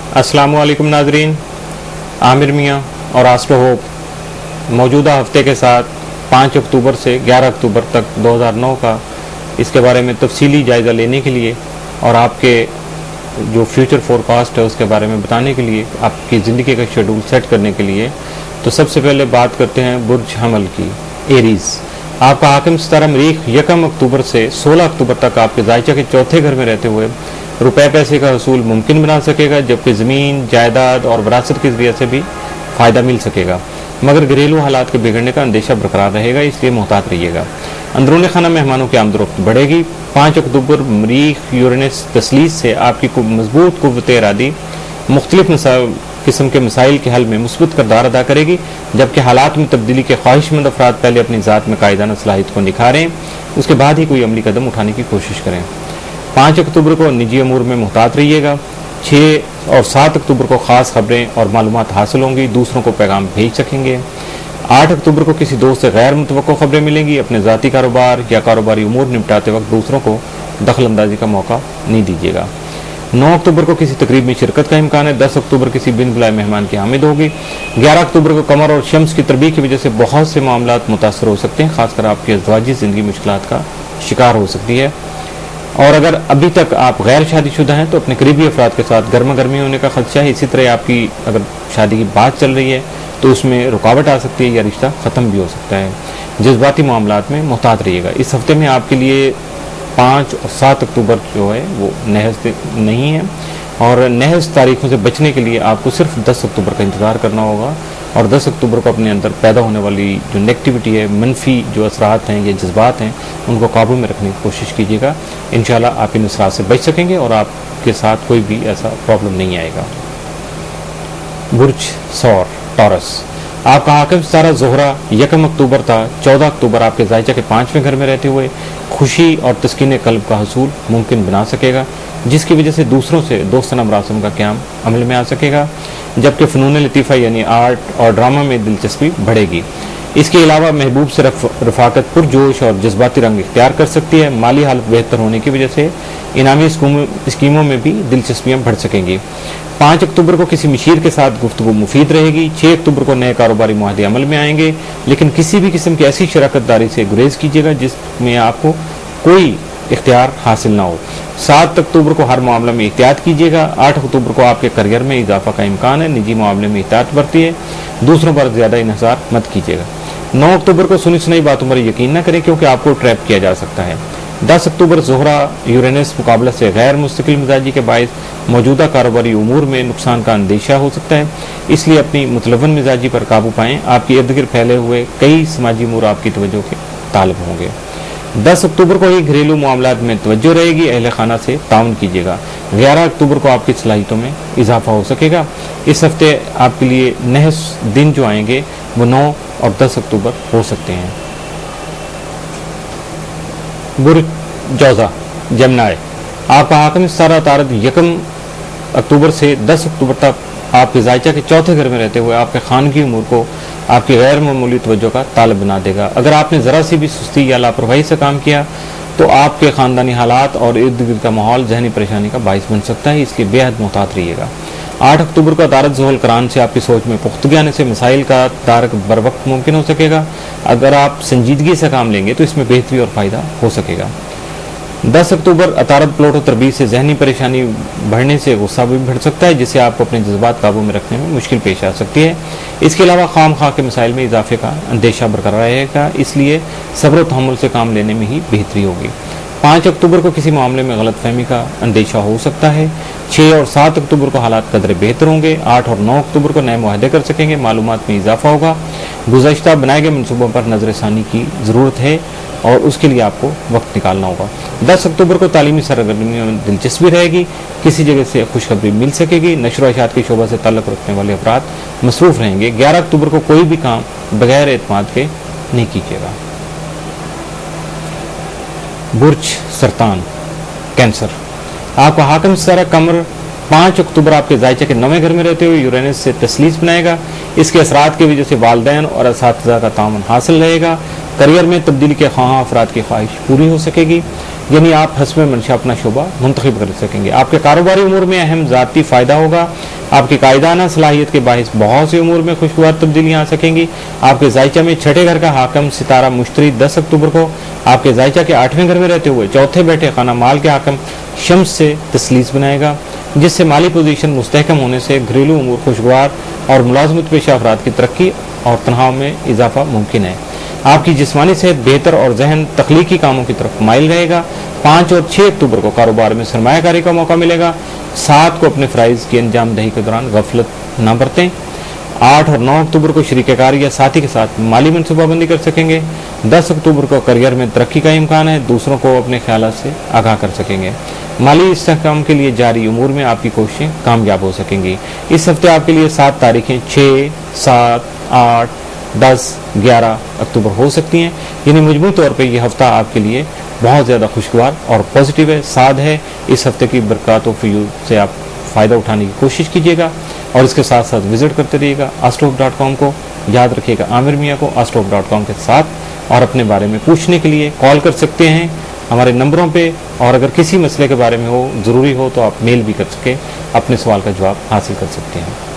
अस्सलामु अलैकुम नाजरीन, आमिर मियाँ और आस्ट्रो होप मौजूदा हफ्ते के साथ 5 अक्टूबर से 11 अक्टूबर तक 2009 का इसके बारे में तफसीली जायज़ा लेने के लिए और आपके जो फ्यूचर फोरकास्ट है उसके बारे में बताने के लिए, आपकी ज़िंदगी का शेड्यूल सेट करने के लिए, तो सबसे पहले बात करते हैं बुर्ज हमल की, एरीज़। आपका हाकिम सितारा मरीख 1 अक्टूबर से 16 अक्टूबर तक आपके जायचा के चौथे घर में रहते हुए रुपए पैसे का हसूल मुमकिन बना सकेगा, जबकि ज़मीन जायदाद और विरासत के ज़रिए से भी फ़ायदा मिल सकेगा, मगर घरेलू हालात के बिगड़ने का अंदेशा बरकरार रहेगा, इसलिए मोहतात रहिएगा। अंदरूनी खाना मेहमानों की आमदोरफ्त बढ़ेगी। 5 अक्टूबर मरीख यूरेनस तसलीस से आपकी मजबूत कुव्वत इरादी मुख्तलिफ किस्म के मसाइल के हल में मुस्बत किरदार अदा करेगी, जबकि हालात में तब्दीली के ख्वाहिशमंद अफराद पहले अपनी ज़ात में कायदाना सलाहियत को निखारें, उसके बाद ही कोई अमली कदम उठाने की कोशिश करें। 5 अक्टूबर को निजी अमूर में मुहतात रहिएगा। 6 और 7 अक्टूबर को ख़ास खबरें और मालूमात हासिल होंगी, दूसरों को पैगाम भेज सकेंगे। 8 अक्टूबर को किसी दोस्त से गैर मुतवक्को खबरें मिलेंगी। अपने ज़ाती कारोबार या कारोबारी उमूर निपटाते वक्त दूसरों को दखल अंदाजी का मौका नहीं दीजिएगा। 9 अक्टूबर को किसी तकरीब में शिरकत का इम्कान है। 10 अक्टूबर किसी बिन बुलाए मेहमान की आमद होगी। 11 अक्टूबर को कमर और शम्स की तरबीह की वजह से बहुत से मामलात मुतासर हो सकते हैं, खासकर आपकी अज़वाजी ज़िंदगी मुश्किलात का शिकार हो सकती है। और अगर अभी तक आप गैर शादीशुदा हैं तो अपने करीबी अफराद के साथ गर्मा गर्मी होने का खदशा है। इसी तरह आपकी अगर शादी की बात चल रही है तो उसमें रुकावट आ सकती है या रिश्ता ख़त्म भी हो सकता है। जज्बाती मामलात में मुहतात रहिएगा। इस हफ्ते में आपके लिए 5 और 7 अक्टूबर जो है वो नहज नहीं है, और नहज तारीखों से बचने के लिए आपको सिर्फ 10 अक्टूबर का इंतज़ार करना होगा। और 10 अक्टूबर को अपने अंदर पैदा होने वाली जो नेगेटिविटी है, मनफी जो असरात हैं या जज्बात हैं, उनको काबू में रखने की कोशिश कीजिएगा। इंशाल्लाह आप इन असरात से बच सकेंगे और आपके साथ कोई भी ऐसा प्रॉब्लम नहीं आएगा। बुर्ज सौर टॉरस, आपका हाकिम सितारा ज़ोहरा 1 अक्टूबर था। 14 अक्टूबर आपके जायचा के 5वें घर में रहते हुए खुशी और तस्कीन कल्ब का हसूल मुमकिन बना सकेगा, जिसकी वजह से दूसरों से दोस्ताना मरासम का क़याम अमल में आ सकेगा, जबकि फ़नून लतीफ़ा यानी आर्ट और ड्रामा में दिलचस्पी बढ़ेगी। इसके अलावा महबूब से रफ़ाकत पुरजोश और जज्बाती रंग इख्तियार कर सकती है। माली हालत बेहतर होने की वजह से इनामी स्कीमों में भी दिलचस्पियाँ बढ़ सकेंगी। 5 अक्टूबर को किसी मशीर के साथ गुफ्तगू मुफीद रहेगी। 6 अक्टूबर को नए कारोबारी मुआहदे अमल में आएंगे, लेकिन किसी भी किस्म की ऐसी शराकत दारी से गुरेज कीजिएगा जिसमें आपको कोई इख्तियार हासिल ना हो। 7 अक्टूबर को हर मामले में एहतियात कीजिएगा। 8 अक्टूबर को आपके करियर में इजाफा का इम्कान है। निजी मामले में एहतियात बरतिए, दूसरों पर ज़्यादा इन्हिसार मत कीजिएगा। 9 अक्टूबर को सुनी सुनाई बातों पर यकीन न करें, क्योंकि आपको ट्रैप किया जा सकता है। 10 अक्टूबर ज़ोहरा यूरेनस मुकाबला से गैर मुस्तकिल मिजाजी के बायस मौजूदा कारोबारी उमूर में नुकसान का अंदेशा हो सकता है, इसलिए अपनी मुतलवन मिजाजी पर काबू पाएं। आपके इर्द गिर्द फैले हुए कई समाजी उमूर आपकी तवज्जो के तालब होंगे। 10 अक्टूबर को ही घरेलू मामलात में तवज्जो रहेगी। अहले खाना से ताउन कीजिएगा। 11 अक्टूबर को आपकी सलाहियतों में इजाफा हो सकेगा। इस हफ्ते आपके लिए नहस दिन जो आएंगे वो 9 और 10 अक्टूबर हो सकते हैं। बुर्ज जौज़ा जमनाए, आपका हाकिम सितारा तारद 1 अक्टूबर से 10 अक्टूबर तक आपके जायचा के चौथे घर में रहते हुए आपके खानगी उमूर को आपकी गैर मामूली तवज्जो का तालब बना देगा। अगर आपने ज़रा सी भी सुस्ती या लापरवाही से काम किया तो आपके ख़ानदानी हालात और इर्द गिर्द का माहौल जहनी परेशानी का बाइस बन सकता है, इसलिए बेहद मुहतात रहिएगा। 8 अक्टूबर को तारक ज़ोहल करान से आपकी सोच में पुख्तगी आने से मसाइल का तारक बर वक्त मुमकिन हो सकेगा। अगर आप संजीदगी से काम लेंगे तो इसमें बेहतरी और फ़ायदा हो सकेगा। 10 अक्टूबर अतारद प्लॉट और तरबीज से जहनी परेशानी बढ़ने से गुस्सा भी बढ़ सकता है, जिससे आपको अपने जज्बात काबू में रखने में मुश्किल पेश आ सकती है। इसके अलावा खाम खा के मसाइल में इजाफे का अंदेशा बरकरार रहेगा, इसलिए सब्र तहम्मुल से काम लेने में ही बेहतरी होगी। 5 अक्टूबर को किसी मामले में गलतफहमी का अंदेशा हो सकता है। 6 और 7 अक्टूबर को हालात कदरे बेहतर होंगे। 8 और 9 अक्टूबर को नए मुआहदे कर सकेंगे, मालूमात में इजाफा होगा। गुज़श्ता बनाए गए मनसूबों पर नज़रसानी की ज़रूरत है और उसके लिए आपको वक्त निकालना होगा। 10 अक्टूबर को तालीमी सरगर्मियों में दिलचस्पी रहेगी। किसी जगह से खुशखबरी मिल सकेगी। नशर व इशाअत की शोबा से ताल्लुक़ रखने वाले अफराद मसरूफ़ रहेंगे। 11 अक्टूबर को कोई भी काम बगैर एतमाद के नहीं कीजिएगा। बुर्ज सरतान कैंसर, आपका हाकिम सितारा कमर 5 अक्टूबर आपके जायचे के 9वें घर में रहते हुए यूरेनस से तसलीस बनाएगा। इसके असरात की वजह से वालिदैन और असातिज़ा का ताउन हासिल रहेगा। करियर में तब्दीली के ख्वाह अफराद की ख्वाहिश पूरी हो सकेगी, यानी आप हस्ब मंशा अपना शोबा मुंतखब कर सकेंगे। आपके कारोबारी उमूर में अहम ज़ाती फ़ायदा होगा। आपकी कायदाना सलाहियत के बाहिस बहुत सी उमूर में खुशगवार तब्दीलियां आ सकेंगी। आपके जायचा में छठे घर का हाकम सितारा मुश्तरी 10 अक्टूबर को आपके जायचा के 8वें घर में रहते हुए चौथे बैठे खाना माल के हाकम शम्स से तस्लीस बनाएगा, जिससे माली पोजीशन मुस्तहकम होने से घरेलू उमूर खुशगवार और मुलाजमत पेशा अफराद की तरक्की और तनहाव में इजाफा मुमकिन है। आपकी जिस्मानी सेहत बेहतर और जहन तख्लीकी कामों की तरफ माइल रहेगा। 5 और 6 अक्टूबर को कारोबार में सरमायाकारी का मौका मिलेगा। 7 को अपने फ़राइज़ की अंजाम दही के दौरान गफलत न बरतें। 8 और 9 अक्टूबर को शरीककारी या साथी के साथ माली मनसूबाबंदी कर सकेंगे। 10 अक्टूबर को करियर में तरक्की का इम्कान है, दूसरों को अपने ख्यालात से आगाह कर सकेंगे। माली इस्तेहकाम के लिए जारी उमूर में आपकी कोशिशें कामयाब हो सकेंगी। इस हफ्ते आपके लिए 7 तारीखें 6, 7, 8, 10, 11 अक्टूबर हो सकती हैं। यानी मजमूई तौर पर यह हफ्ता आपके लिए बहुत ज़्यादा खुशगवार और पॉजिटिव है, साद है। इस हफ्ते की बरक़ात व फ़यूज़ से आप फ़ायदा उठाने की कोशिश कीजिएगा और इसके साथ साथ विजिट करते रहिएगा astrolope.com को। याद रखिएगा आमिर मियाँ को astrolope.com के साथ, और अपने बारे में पूछने के लिए कॉल कर सकते हैं हमारे नंबरों पे, और अगर किसी मसले के बारे में हो ज़रूरी हो तो आप मेल भी कर सके, अपने सवाल का जवाब हासिल कर सकते हैं।